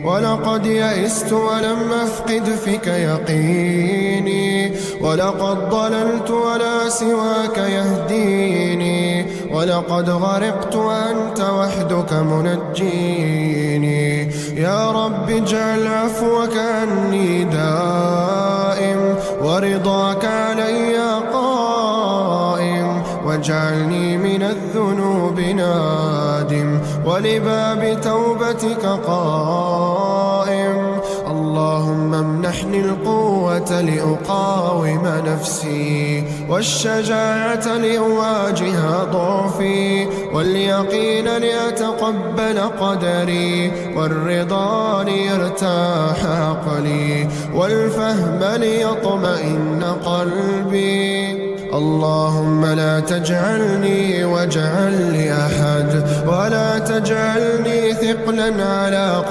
ولقد يئست ولم أفقد فيك يقيني، ولقد ضللت ولا سواك يهديني، ولقد غرقت وأنت وحدك منجيني. يا رب اجعل عفوك عني دائم، ورضاك علي قائم، واجعلني من الذنوب نادم، ولباب توبتك قائم. اللهم امنحني القوة لأقاوم نفسي، والشجاعة لأواجه ضعفي، واليقين لأتقبل قدري، والرضا ليرتاح عقلي، والفهم ليطمئن قلبي. اللهم لا تجعلني وجعا لأحد، ولا تجعلني ثقلا على قلبي.